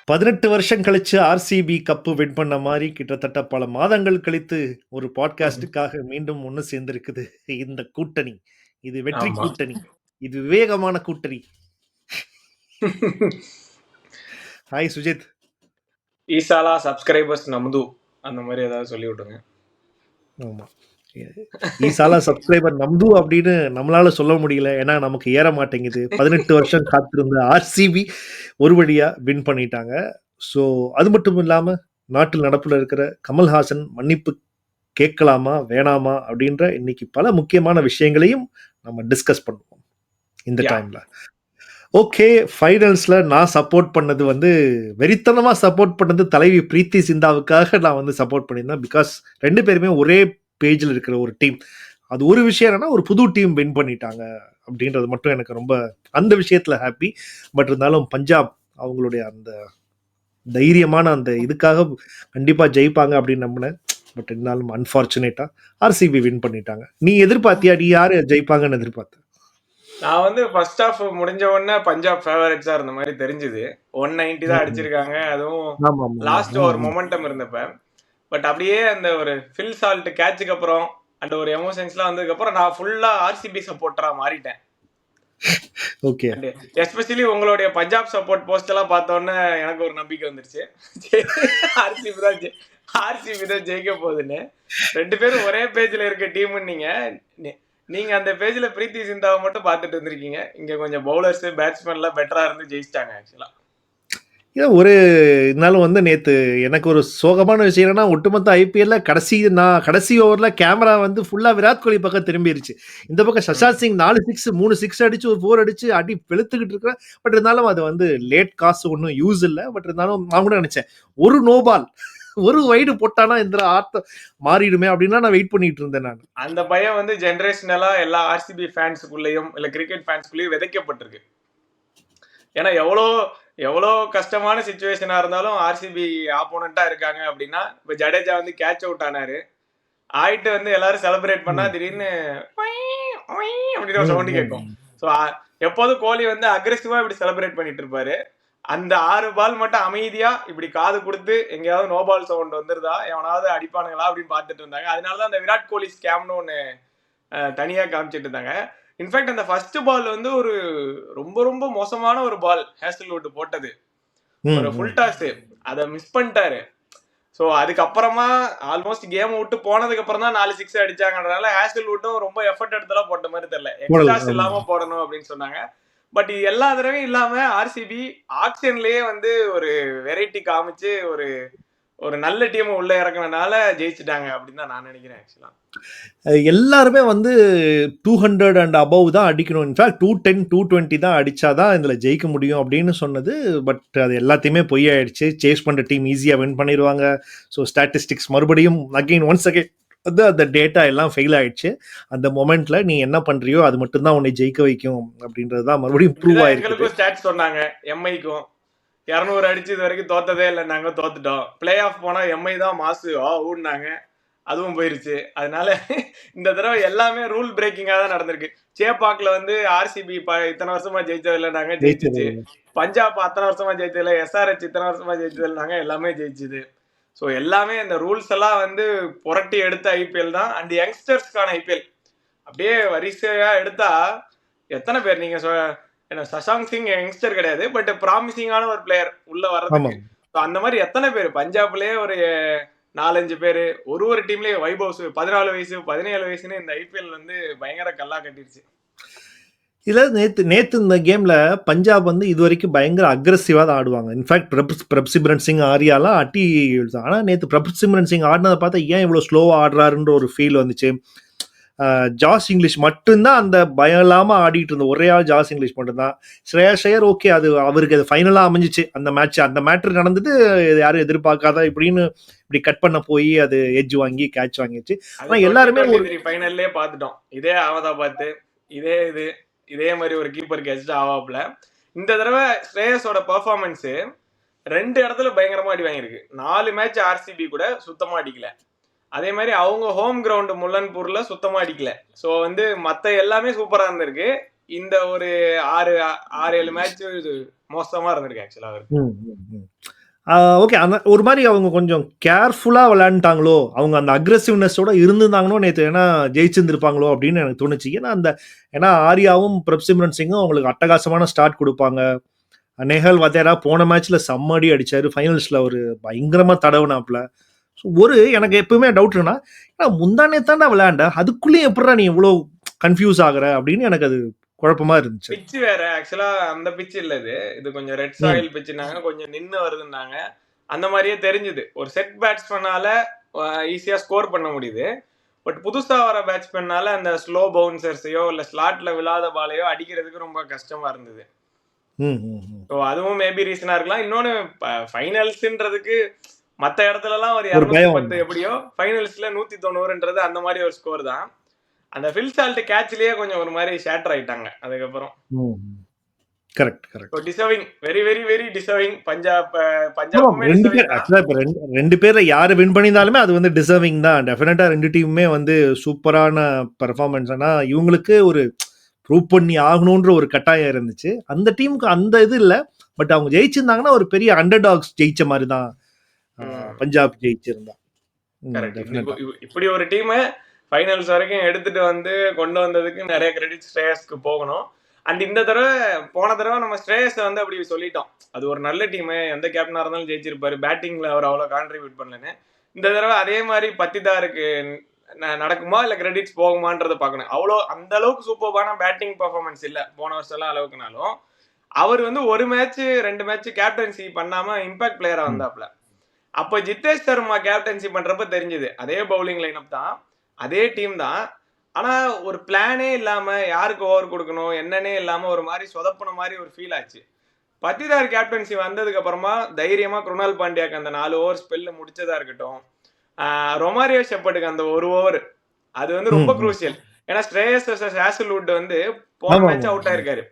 18 வருஷம் கழிச்சு RCB cup win பண்ண மாதிரி கிட்டத்தட்ட பல மாதங்கள் கழித்து ஒரு பாட்காஸ்டுக்காக மீண்டும் ஒன்று சேர்ந்திருக்குது இந்த கூட்டணி. இது வெற்றி ஆமா. கூட்டணி, இது விவேகமான கூட்டணி. ஹாய் சுஜித். ஈசாலா சப்ஸ்கிரைபர்ஸ் நம்து அந்த மாதிரி ஏதாவது சொல்லி விட்டுங்க. ஆமா, ஈசாலா சப்ஸ்கிரைபர் நம்து அப்படின்னு நம்மளால சொல்ல முடியல, ஏன்னா நமக்கு ஏற மாட்டேங்குது. 18 வருஷம் காத்திருந்த ஆர்சிபி ஒரு வழியா வின் பண்ணிட்டாங்க. ஸோ அது மட்டும் இல்லாம நாட்டில் நடப்புல இருக்கிற கமல்ஹாசன் மன்னிப்பு கேட்கலாமா வேணாமா அப்படின்ற இன்னைக்கு பல முக்கியமான விஷயங்களையும் நம்ம டிஸ்கஸ் பண்ணுவோம் இந்த டைம்ல. ஓகே, ஃபைனல்ஸ்ல நான் சப்போர்ட் பண்ணது வந்து வெறித்தனமா சப்போர்ட் பண்ணது தலைவி பிரீத்தி சிந்தாவுக்காக நான் வந்து சப்போர்ட் பண்ணியிருந்தேன். பிகாஸ் ரெண்டு பேருமே ஒரே பேஜில் இருக்கிற ஒரு டீம். அது ஒரு விஷயம் என்னன்னா, ஒரு புது டீம் வின் பண்ணிட்டாங்க அப்படின்றது மட்டும் எனக்கு ரொம்ப அந்த விஷயத்துல ஹாப்பி. பட் இருந்தாலும் பஞ்சாப் அவங்களுடைய அந்த தைரியமான அந்த இதுக்காக கண்டிப்பா ஜெயிப்பாங்க அப்படின்னு நம்பினேன். பட் இருந்தாலும் அன்பார்ச்சுனேட்டா ஆர்சிபி வின் பண்ணிட்டாங்க. நீ எதிர்பார்த்தியா? நீ யாரு ஜெயிப்பாங்கன்னு எதிர்பார்த்த? நான் வந்து ஃபர்ஸ்ட் ஹாஃப் முடிஞ்ச உடனே பஞ்சாப் ஃபேவரட்ஸா இருந்த மாதிரி தெரிஞ்சுது. 190 தான் அடிச்சிருக்காங்க, அதுவும் லாஸ்ட் ஒரு மொமெண்டம் இருந்தப்ப. பட் அப்படியே அந்த ஒரு ஃபில் சால்ட் கேட்சுக்கு அப்புறம் அந்த ஒரு எமோஷன்ஸ்லாம் வந்ததுக்கு அப்புறம் நான் ஃபுல்லா ஆர்சிபி சப்போர்ட்டரா மாறிட்டேன். ஓகே, எஸ்பெஷலி உங்களுடைய பஞ்சாப் சப்போர்ட் போஸ்ட் எல்லாம் பார்த்தோன்னே எனக்கு ஒரு நம்பிக்கை வந்துருச்சு. ஆர்சிபி தான் ஜெயிக்க போகுதுன்னு. ரெண்டு பேரும் ஒரே பேஜ்ல இருக்க டீம். நீங்க அந்த பேஜ்ல பிரீத்தி சிந்தாவை மட்டும் பார்த்துட்டு வந்திருக்கீங்க. இங்க கொஞ்சம் பவுலர்ஸ் பேட்ஸ்மேன் எல்லாம் பெட்டரா இருந்து ஜெயிச்சிட்டாங்க. ஆக்சுவலா ஒரு இருந்தாலும் வந்து நேத்து எனக்கு ஒரு சோகமான விஷயம் என்னன்னா, ஒட்டுமொத்த ஐபிஎல்ல கடைசி ஓவர்ல கேமரா வந்து ஃபுல்லா விராட் கோலி பக்கம் திரும்பிருச்சு. இந்த பக்கம் சஷாந்த் சிங் 4 சிக்ஸ் 3 சிக்ஸ் அடிச்சு ஒரு 4 அடிச்சு அடி வெளுத்துக்கிட்டு இருக்கிறேன். பட் இருந்தாலும் அது வந்து லேட் காசு ஒன்றும் யூஸ் இல்லை. பட் இருந்தாலும் நான் கூட நினைச்சேன், ஒரு நோபால் ஒரு வைடு போட்டானா இந்த ஆட்டம் மாறிடுமே அப்படின்னா நான் வெயிட் பண்ணிட்டு இருந்தேன். நான் அந்த பயம் வந்து ஜெனரேஷனலா எல்லா ஆர்சிபி ஃபேன்ஸுக்குள்ளேயும் இல்ல கிரிக்கெட் ஃபேன்ஸுக்குள்ளேயும் விதைக்கப்பட்டிருக்கு. ஏன்னா எவ்வளோ கஷ்டமான சுச்சுவேஷனா இருந்தாலும் ஆர்சிபி ஆப்போனண்டா இருக்காங்க அப்படின்னா, இப்ப ஜடேஜா வந்து கேட்ச் அவுட் ஆயிட்டு வந்து எல்லாரும் செலிப்ரேட் பண்ணா திடீர்னு அப்படின்னு ஒரு சவுண்ட் கேட்கும். ஸோ எப்போதும் கோலி வந்து அக்ரெசிவா இப்படி செலிப்ரேட் பண்ணிட்டு இருப்பாரு. அந்த 6 பால் மட்டும் அமைதியா இப்படி காது கொடுத்து எங்கேயாவது நோபால் சவுண்ட் வந்துருதா, எவனாவது அடிப்பானுங்களா அப்படின்னு பார்த்துட்டு இருந்தாங்க. அதனாலதான் அந்த விராட் கோலி ஸ்கேம்னு ஒன்று தனியா காமிச்சிட்டு இருந்தாங்க. இன்ஃபேக்ட் அந்த ஃபர்ஸ்ட் பால் வந்து ஒரு ரொம்ப ரொம்ப மோசமான ஒரு பால் ஹேசல்வுட் போட்டது, ஒரு ஃபுல் டாஸ். அதை மிஸ் பண்ணிட்டாரு. ஸோ அதுக்கப்புறமா ஆல்மோஸ்ட் கேம் விட்டு போனதுக்கு அப்புறம் தான் 4 சிக்ஸ் அடிச்சாங்கன்றதுனால ஹேசல்வுட்டும் ரொம்ப எஃபர்ட் எடுத்தெல்லாம் போட்ட மாதிரி தெரியல. எக்ஸ்ட்ராஸ் இல்லாம போடணும் அப்படின்னு சொன்னாங்க. பட் எல்லா தடவையும் இல்லாம ஆர்சிபி ஆக்ஷன்லயே வந்து ஒரு வெரைட்டி காமிச்சு ஒரு நல்ல டீம் உள்ள இறக்குனனால ஜெயிச்சுட்டாங்க அப்படின்னு தான் நான் நினைக்கிறேன். ஆக்சுவலா எல்லாருமே வந்து 200 அண்ட் அபவ் தான் அடிக்கணும். இன்ஃபேக்ட் 210 220 தான் அடிச்சாதான் இதுல ஜெயிக்க முடியும் அப்படின்னு சொன்னது. பட் அது எல்லாத்தையுமே பொய் ஆயிடுச்சு. சேஸ் பண்ற டீம் ஈஸியா வின் பண்ணிடுவாங்க. ஸோ ஸ்டாட்டிஸ்டிக்ஸ் மறுபடியும் ஒன்ஸ் அகைன் வந்து அந்த டேட்டா எல்லாம் ஃபெயில் ஆயிடுச்சு. அந்த மொமெண்ட்ல நீ என்ன பண்றியோ அது மட்டும் தான் உன்னை ஜெயிக்க வைக்கும் அப்படின்றதுதான் மறுபடியும் ப்ரூவ் ஆயிருக்கு. ஸ்டாட்ஸ் சொன்னாங்க எம்ஐக்கும் 200 அடிச்சு இது வரைக்கும் தோத்ததே இல்லை, நாங்க தோத்துட்டோம். பிளே ஆஃப் போனா எம்ஐ தான் மாசு ஊடினாங்க, அதுவும் போயிருச்சு. அதனால இந்த தடவை எல்லாமே ரூல் பிரேக்கிங்கா தான் நடந்திருக்கு. சேப்பாக்ல வந்து ஆர்சிபி இத்தனை வருஷமா ஜெயிச்சது இல்லை, நாங்க ஜெயிச்சிச்சு. பஞ்சாப் அத்தனை வருஷமா ஜெயிச்சது இல்லை, எஸ்ஆர்ஹெச் இத்தனை வருஷமா ஜெயிச்சது இல்லை, நாங்க எல்லாமே ஜெயிச்சுது. ஸோ எல்லாமே இந்த ரூல்ஸ் எல்லாம் வந்து புரட்டி எடுத்த ஐபிஎல் தான். அண்ட் யங்ஸ்டர்ஸ்க்கான ஐபிஎல் அப்படியே வரிசையா எடுத்தா எத்தனை பேர் நீங்க என்ன சஷாங்க் சிங் யங்ஸ்டர் கிடையாது, பட் ப்ராமிசிங்கான ஒரு பிளேயர் உள்ள வர்றதுக்கு. அந்த மாதிரி எத்தனை பேர் பஞ்சாப்லயே ஒரு 4-5 பேரு, ஒரு டீம்லயே வைபவ்ஸ் 14 வயசு 17 வயசுன்னு இந்த ஐபிஎல் வந்து பயங்கர கல்லா கட்டிருச்சு. இதுல நேத்து இந்த கேம்ல பஞ்சாப் வந்து இது வரைக்கும் பயங்கர அக்ரெசிவா தான் ஆடுவாங்க. இன்ஃபேக்ட் பிரப்சிம்ரன் சிங் ஆரியாலாம் அட்டி. ஆனா நேத்து பிரப்சிம்ரன் சிங் ஆடினதை பார்த்தா ஏன் இவ்வளவு ஸ்லோவா ஆடுறாருன்ற ஒரு ஃபீல் வந்துச்சு. ஜாஸ் இங்கிலீஷ் மட்டும்தான் அந்த பயம் இல்லாம ஆடிட்டு இருந்த ஒரே ஆள் ஜாஸ் இங்கிலீஷ் மட்டும்தான். ஸ்ரேயாஸ் ஐயர் ஓகே, அது அவருக்கு அது ஃபைனலா அமைஞ்சிச்சு அந்த மேட்ச். அந்த மேட்டர் நடந்தது யாரும் எதிர்பார்க்காத இப்படின்னு இப்படி கட் பண்ண போய் அது எட்ஜ் வாங்கி கேட்ச் வாங்கிச்சு. ஆனா எல்லாருமே ஃபைனல்லே பார்த்துட்டோம். இதே அகமதாபாத் இதே மாதிரி ஒரு கீப்பர் கேட்ச் ஆவாப்ல. இந்த தடவை ஸ்ரேயஸோட பெர்ஃபார்மன்ஸ் 2 இடத்துல பயங்கரமா அடி வாங்கியிருக்கு. 4 மேட்ச் ஆர்சிபி கூட சுத்தமா அடிக்கல. அதே மாதிரி அவங்க ஹோம் கிரவுண்ட் முல்லன்பூர்ல சுத்தமா அடிக்கல. ஸோ வந்து மற்ற எல்லாமே சூப்பரா இருந்திருக்கு. இந்த ஒரு 6-7 மேட்ச் மோசமா இருந்திருக்கு ஆக்சுவலா அவருக்கு. ஓகே. அந்த ஒரு மாரி அவங்க கொஞ்சம் கேர்ஃபுல்லா விளையாண்டுட்டாங்களோ, அவங்க அந்த அக்ரெசிவ்னஸோட இருந்திருந்தாங்களோ நேத்து ஏன்னா ஜெயிச்சிருந்திருப்பாங்களோ அப்படின்னு எனக்கு தோணுச்சு. ஏன்னா ஆர்யாவும், பிரப்சிம்ரன் சிங்கும் அவங்களுக்கு அட்டகாசமான ஸ்டார்ட் குடுப்பாங்க. நேஹல் வதேரா போன மேட்ச்ல செம்ம அடி அடிச்சாரு. ஃபைனல்ஸ்ல ஒரு பயங்கரமா தடவுனாப்ல. ஸோ எனக்கு எப்பவுமே டவுட் என்னன்னா, முந்தா நேத்தான்டா விளையாண்ட. அதுக்குள்ளயும் எப்புட்றா நீ இவ்ளோ கன்ஃப்யூஸ் ஆகுற அப்படின்னு எனக்கு அது குழப்பமா இருந்துச்சு. பிட்ச் வேற ஆக்சுவலா அந்த பிட்ச் இல்ல இது. இது கொஞ்சம் ரெட் சாயில் பிட்ச்னாங்க. கொஞ்சம் நின்னு வருதுன்னாங்க. அந்த மாதிரியே தெரிஞ்சுது. ஒரு செட் பேட்ஸ்மேனால ஈஸியா ஸ்கோர் பண்ண முடியுது. பட் புதுசா வர பேட்ஸ்மேனால அந்த ஸ்லோ பவுன்சர்ஸையோ இல்ல ஸ்லாட்ல விழாத பாலையோ அடிக்கிறதுக்கு ரொம்ப கஷ்டமா இருந்தது. ஸோ அதுவும் மேபி ரீசனா இருக்கலாம். இன்னொன்னு ஃபைனல்ஸ்ன்றதுக்கு மத்த இடத்துலலாம் ஒரு ஒரு பயம். 210 எப்படியோ ஃபைனல்ஸ்ல 190ன்றது அந்த மாதிரி ஒரு ஸ்கோர் தான். அந்த ஃபில் சால்ட் கேட்ச்லயே கொஞ்சம் ஒரு மாதிரி ஷேட்டர் ஆயிட்டாங்க அதுக்கப்புறம். Correct. Deserving, very very very deserving. பஞ்சாபுமே ரெண்டு டிசர்விங் பேர் தான். ஆக்சுவலா இப்ப ரெண்டு பேர்ல யாரு வின் பண்ணியிருந்தாலுமே அது வந்து டிசர்விங் தான். டெஃபினட்டா ரெண்டு டீமுமே வந்து சூப்பரான பெர்ஃபார்மன்ஸ். ஆனா இவங்களுக்கு ஒரு ப்ரூவ் பண்ணி ஆகணும்ன்ற ஒரு கட்டாயம் இருந்துச்சு. அந்த டீமுக்கு அந்த இது இல்ல. பட் அவங்க ஜெயிச்சிருந்தாங்கன்னா ஒரு பெரிய அண்டர் டாக்ஸ் ஜெயிச்ச மாதிரி தான் பஞ்சாப் ஜெயிச்சிருந்தா. இப்படி ஒரு டீம் ஃபைனல்ஸ் வரைக்கும் எடுத்துட்டு வந்து கொண்டு வந்ததுக்கு நிறைய கிரெடிட் ஸ்ரேயஸ்க்கு போகணும். அண்ட் இந்த தடவை போன தடவை நம்ம ஸ்ரேயஸ் வந்து அப்படி சொல்லிட்டோம், அது ஒரு நல்ல டீம், எந்த கேப்டனா இருந்தாலும் ஜெயிச்சிருப்பாரு, பேட்டிங்ல அவர் அவ்வளவு கான்ட்ரிபியூட் பண்ணலன்னு. இந்த தடவை அதே மாதிரி பத்திதாருக்கு நடக்குமா இல்ல கிரெடிட்ஸ் போகுமான்றத பார்க்கணும். அந்த அளவுக்கு சூப்பரான பேட்டிங் பெர்ஃபார்மன்ஸ் இல்ல போன வருஷம் எல்லாம் அளவுக்குனாலும். அவர் வந்து ஒரு மேட்ச் 2 மேட்ச் கேப்டன்சி பண்ணாம இம்பாக்ட் பிளேயரா வந்தாப்ல. அப்ப ஜித்தேஷ் சர்மா கேப்டன்சி பண்றப்ப தெரிஞ்சது அதே பவுலிங் லைனப் தான், அதே டீம் தான். ஆனா ஒரு பிளானே இல்லாம யாருக்கு ஓவர் கொடுக்கணும் என்னன்னே இல்லாம ஒரு மாதிரி சொதப்பின மாதிரி ஒரு ஃபீல் ஆச்சு. பத்திதார் கேப்டன்சி வந்ததுக்கு அப்புறமா தைரியமா குருணால் பாண்டியாக்கு அந்த 4 ஓவர் ஸ்பெல்ல முடிச்சதா இருக்கட்டும், ரொமாரியோ ஷெப்பர்டுக்கு அந்த ஒரு ஓவர் அது வந்து ரொம்ப குரூசியல். ஏன்னா ஸ்ரேயஸ் ஹேசல்வுட் வந்து போன மேட்ச் அவுட் ஆயிருக்காரு.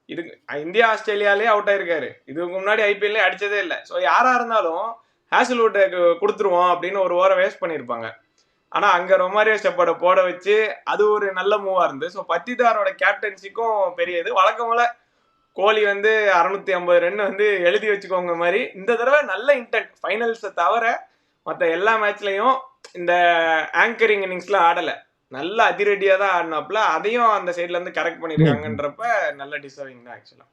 இது இந்தியா ஆஸ்திரேலியாலே அவுட் ஆயிருக்காரு. இதுக்கு முன்னாடி ஐபிஎல்ல அடிச்சதே இல்லை. ஸோ யாரா இருந்தாலும் ஹேசல்வுட்டுக்கு கொடுத்துருவோம் அப்படின்னு ஒரு ஓவரை வேஸ்ட் பண்ணியிருப்பாங்க. ஆனா அங்க ரொமாரியோ ஷெப்பர்டை போட வச்சு அது ஒரு நல்ல மூவா இருந்து. ஸோ பத்திதாரோட கேப்டன்சிக்கும் பெரிய இது. வழக்கம் போல கோலி வந்து 650 ரன் வந்து எழுதி வச்சுக்கோங்க மாதிரி இந்த தடவை நல்ல இன்டென்ட். ஃபைனல்ஸை தவிர மற்ற எல்லா மேட்ச்லயும் இந்த ஆங்கரிங் இன்னிங்ஸ்லாம் ஆடலை, நல்ல அதிரடியா தான் ஆடினாப்ல. அதையும் அந்த சைட்ல இருந்து கரெக்ட் பண்ணிருக்காங்கன்றப்ப நல்ல டிசர்விங் தான் ஆக்சுவலா.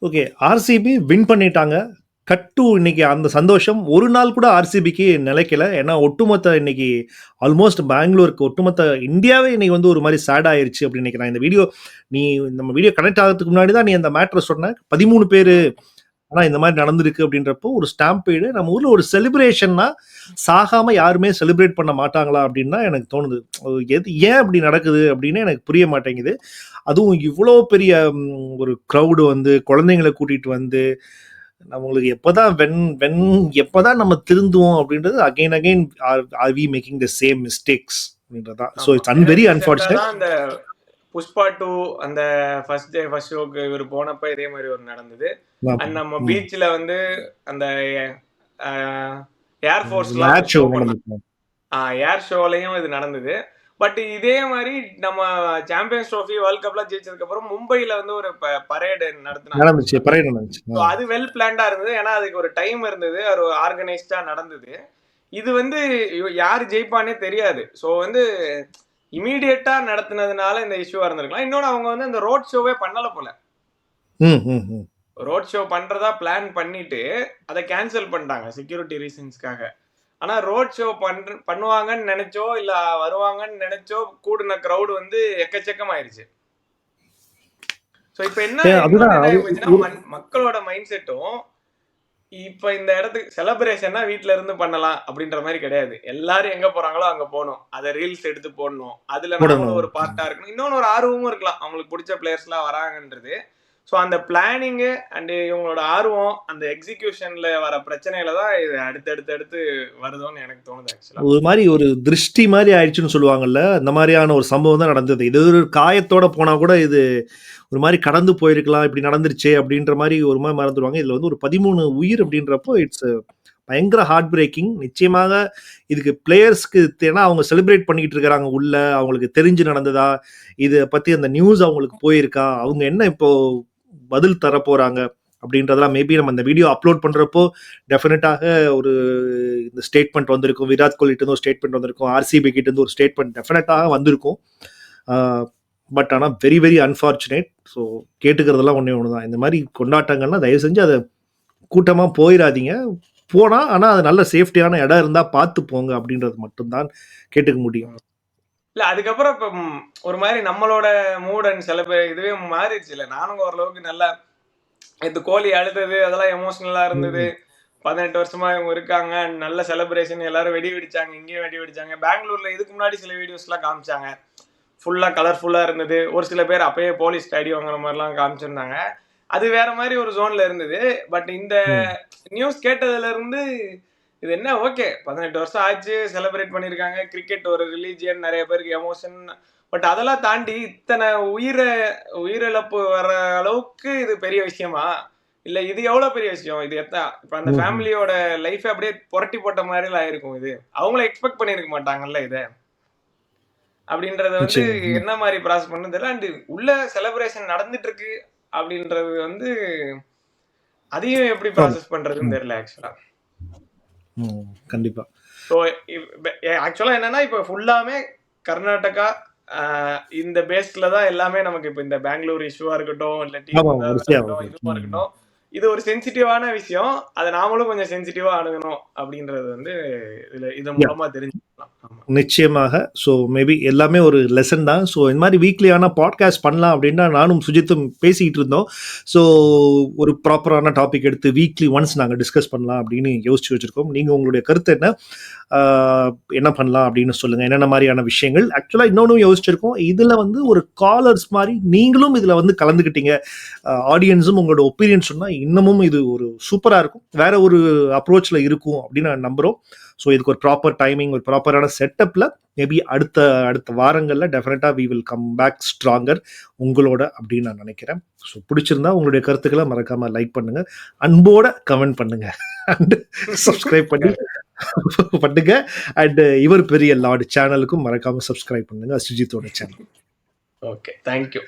ஓகே, ஆர்சிபி வின் பண்ணிட்டாங்க. கட்டு இன்னைக்கு அந்த சந்தோஷம் ஒரு நாள் கூட ஆர்சிபிக்கு நிலைக்கல. ஏன்னா ஒட்டுமொத்த இன்னைக்கு ஆல்மோஸ்ட் பெங்களூருக்கு ஒட்டுமொத்த இந்தியாவே இன்னைக்கு வந்து ஒரு மாதிரி சேட் ஆயிருச்சு அப்படின்னு நினைக்கிறேன். இந்த வீடியோ நம்ம வீடியோ கனெக்ட் ஆகிறதுக்கு முன்னாடி தான் நீ அந்த மேட்ரை சொன்ன. 13 பேர் ஆனா இந்த மாதிரி நடந்திருக்கு அப்படின்றப்போ ஒரு ஸ்டாம்பீடு நம்ம ஊர்ல ஒரு செலிப்ரேஷன்னா சாகாம யாருமே செலிப்ரேட் பண்ண மாட்டாங்களா அப்படின்னு தான் எனக்கு தோணுது. ஏன் அப்படி நடக்குது அப்படின்னு எனக்கு புரிய மாட்டேங்குது. அதுவும் இவ்வளோ பெரிய ஒரு க்ரௌடு வந்து குழந்தைங்களை கூட்டிட்டு வந்து நம்மளுக்கு எப்பதான் நம்ம திருந்துவோம் அப்படின்றது again are we making the same mistakes அப்படின்றதா. So it's very unfortunate. அந்த புஷ்பா 2 அந்த ஃபர்ஸ்ட் டே ஃபர்ஸ்ட் ஷோக்கு இவர் போனப்ப இதே மாதிரி ஒரு நடந்தது. அண்ட் நம்ம பீச்ல வந்து அந்த ஏர் ஷோலையும் இது நடந்தது. பட் இதே மாதிரி நம்ம சாம்பியன்ஸ் ட்ரோஃபி வேர்ல்ட் கப்லாம் ஜெயிச்சதுக்கு அப்புறம் மும்பைல வந்து ஒரு பரேடு நடந்துச்சு. அது வெல் பிளான்டா இருந்தது. ஏன்னா அதுக்கு ஒரு டைம் இருந்தது, ஒரு ஆர்கனைஸ்டா நடந்தது. இது வந்து யாரு ஜெயிப்பானே தெரியாது. ஸோ வந்து இமீடியட்டா நடத்தினதுனால இந்த இஷ்யூவா இருந்திருக்கலாம். இன்னொன்னு அவங்க வந்து அந்த ரோட் ஷோவே பண்ணல போல. ரோட் ஷோ பண்றதா பிளான் பண்ணிட்டு அதை கேன்சல் பண்ணிட்டாங்க செக்யூரிட்டி ரீசன்ஸ்க்காக. ஆனா ரோட் ஷோ பண்ணுவாங்கன்னு நினைச்சோ இல்ல வருவாங்கன்னு நினைச்சோ கூடின கிரௌட் வந்து எக்கச்சக்கம் ஆயிருச்சு. சோ இப்ப என்ன மக்களோட மைண்ட் செட்டும் இப்ப இந்த இடத்துக்கு செலிப்ரேஷன்னா வீட்ல இருந்து பண்ணலாம் அப்படின்ற மாதிரி கிடையாது. எல்லாரும் எங்க போறாங்களோ அங்க போகணும், அதை ரீல்ஸ் எடுத்து போடணும், அதுல நாமளும் ஒரு பார்ட்டா இருக்கணும். இன்னொன்னு ஒரு ஆர்வமும் இருக்கலாம், அவங்களுக்கு பிடிச்ச பிளேயர்ஸ் எல்லாம் வராங்கன்றது. ஸோ அந்த பிளானிங்கு அண்ட் இவங்களோட ஆர்வம் அந்த எக்ஸிகியூஷன்ல வர பிரச்சனையில தான் இது அடுத்தடுத்து வருதோன்னு எனக்கு தோணுது. ஆக்சுவலா ஒரு மாதிரி ஒரு திருஷ்டி மாதிரி ஆயிடுச்சுன்னு சொல்லுவாங்கல்ல, அந்த மாதிரியான ஒரு சம்பவம் தான் நடந்தது. இது ஒரு காயத்தோட போனா கூட இது ஒரு மாதிரி கடந்து போயிருக்கலாம், இப்படி நடந்துருச்சு அப்படின்ற மாதிரி ஒரு மாதிரி மறந்துடுவாங்க. இதுல வந்து ஒரு 13 உயிர் அப்படின்றப்போ இட்ஸ் பயங்கர ஹார்ட் பிரேக்கிங். நிச்சயமாக இதுக்கு பிளேயர்ஸ்க்கு ஏன்னா அவங்க செலிப்ரேட் பண்ணிக்கிட்டு இருக்கிறாங்க உள்ள, அவங்களுக்கு தெரிஞ்சு நடந்ததா, இதை பத்தி அந்த நியூஸ் அவங்களுக்கு போயிருக்கா, அவங்க என்ன இப்போ பதில் தர போறாங்க அப்படின்றதெல்லாம் மேபி நம்ம இந்த வீடியோ அப்லோட் பண்ணுறப்போ டெஃபினட்டாக ஒரு இந்த ஸ்டேட்மெண்ட் வந்திருக்கும். விராட் கோலிட்டு இருந்து ஒரு ஸ்டேட்மெண்ட் வந்திருக்கும், ஆர்சிபி கிட்ட இருந்து ஒரு ஸ்டேட்மெண்ட் டெஃபினட்டாக வந்திருக்கும். பட் ஆனால் வெரி வெரி அன்ஃபார்ச்சுனேட். ஸோ கேட்டுக்கிறதெல்லாம் ஒன்றே ஒன்று தான், இந்த மாதிரி கொண்டாட்டங்கள்லாம் தயவு செஞ்சு அதை கூட்டமாக போயிடாதீங்க. போனால் ஆனால் அது நல்ல சேஃப்டியான இடம் இருந்தால் பார்த்து போங்க அப்படின்றது மட்டும்தான் கேட்டுக்க முடியும். இல்ல அதுக்கப்புறம் இப்ப ஒரு மாதிரி நம்மளோட மூட் அண்ட் இதுவே மாறிடுச்சு இல்ல. நானும் ஓரளவுக்கு நல்லா இந்த கோலி அழுதது அதெல்லாம் எமோஷனலா இருந்தது. 18 வருஷமா இவங்க இருக்காங்க, நல்ல செலிப்ரேஷன், எல்லாரும் வெடி வெடிச்சாங்க, இங்கேயும் வெடி வெடிச்சாங்க. பெங்களூர்ல இதுக்கு முன்னாடி சில வீடியோஸ் எல்லாம் காமிச்சாங்க, ஃபுல்லா கலர்ஃபுல்லா இருந்தது. ஒரு சில பேர் அப்பயே போலீஸ் ஐடி வாங்குற மாதிரிலாம் காமிச்சிருந்தாங்க. அது வேற மாதிரி ஒரு ஜோன்ல இருந்தது. பட் இந்த நியூஸ் கேட்டதுல இருந்து இது என்ன ஓகே 18 வருஷம் ஆச்சு, செலிப்ரேட் பண்ணியிருக்காங்க. கிரிக்கெட் ஒரு ரிலீஜியன், நிறைய பேருக்கு எமோஷன். பட் அதெல்லாம் தாண்டி இத்தனை உயிரிழப்பு வர அளவுக்கு இது பெரிய விஷயமா? இல்ல இது எவ்வளவு பெரிய விஷயம்? இது இப்ப அந்த ஃபேமிலியோட லைஃப் அப்படியே புரட்டி போட்ட மாதிரி எல்லாம் இருக்கும். இது அவங்கள எக்ஸ்பெக்ட் பண்ணிருக்க மாட்டாங்கல்ல இத. அப்படின்றது வந்து என்ன மாதிரி ப்ராசஸ் பண்ணு தெரியல. அண்ட் உள்ள செலிப்ரேஷன் நடந்துட்டு இருக்கு அப்படின்றது வந்து அதையும் எப்படி ப்ராசஸ் பண்றதுன்னு தெரியல ஆக்சுவலா. கண்டிப்பா. ஸோ ஆக்சுவலா என்னன்னா இப்ப ஃபுல்லாமே கர்நாடகா இந்த பேஸ்ல தான் எல்லாமே நமக்கு இப்ப இந்த பெங்களூர் இஷ்யூவா இருக்கட்டும், இல்ல இதுவா இருக்கட்டும், இது ஒரு சென்சிட்டிவான விஷயம். அதை நாமளும் கொஞ்சம் சென்சிட்டிவா அணுகணும் அப்படின்றது வந்து இதன் மூலமா தெரிஞ்சுக்கலாம். நிச்சயமாக. ஸோ மேபி எல்லாமே ஒரு லெசன் தான். ஸோ இந்த மாதிரி வீக்லியான பாட்காஸ்ட் பண்ணலாம் அப்படின்னா நானும் சுஜித்தும் பேசிக்கிட்டு இருந்தோம். ஸோ ஒரு ப்ராப்பரான டாபிக் எடுத்து வீக்லி ஒன்ஸ் நாங்கள் டிஸ்கஸ் பண்ணலாம் அப்படின்னு யோசிச்சு வச்சுருக்கோம். நீங்கள் உங்களுடைய கருத்து என்ன பண்ணலாம் அப்படின்னு சொல்லுங்கள். என்னென்ன மாதிரியான விஷயங்கள் ஆக்சுவலாக இன்னொன்றும் யோசிச்சிருக்கோம். இதில் வந்து ஒரு காலர்ஸ் மாதிரி நீங்களும் இதில் வந்து கலந்துக்கிட்டீங்க, ஆடியன்ஸும் உங்களோட ஒப்பீனியன் சொன்னால் இன்னமும் இது ஒரு சூப்பராக இருக்கும், வேற ஒரு அப்ரோச்சில் இருக்கும் அப்படின்னு நான் நம்புகிறோம். ஸோ இதுக்கு ஒரு ப்ராப்பர் டைமிங், ஒரு ப்ராப்பரான செட்டப்பில் மேபி அடுத்த வாரங்களில் டெஃபினட்டாக we will come back stronger உங்களோட அப்படின்னு நான் நினைக்கிறேன். ஸோ பிடிச்சிருந்தா உங்களுடைய கருத்துக்களை மறக்காமல் லைக் பண்ணுங்கள், அன்போட கமெண்ட் பண்ணுங்கள், அண்ட் சப்ஸ்கிரைப் பண்ணுங்க. அண்ட் இவர் பெரிய லார்டு சேனலுக்கும் மறக்காமல் சப்ஸ்கிரைப் பண்ணுங்கள், சுஜித்தோட சேனல். Okay, thank you.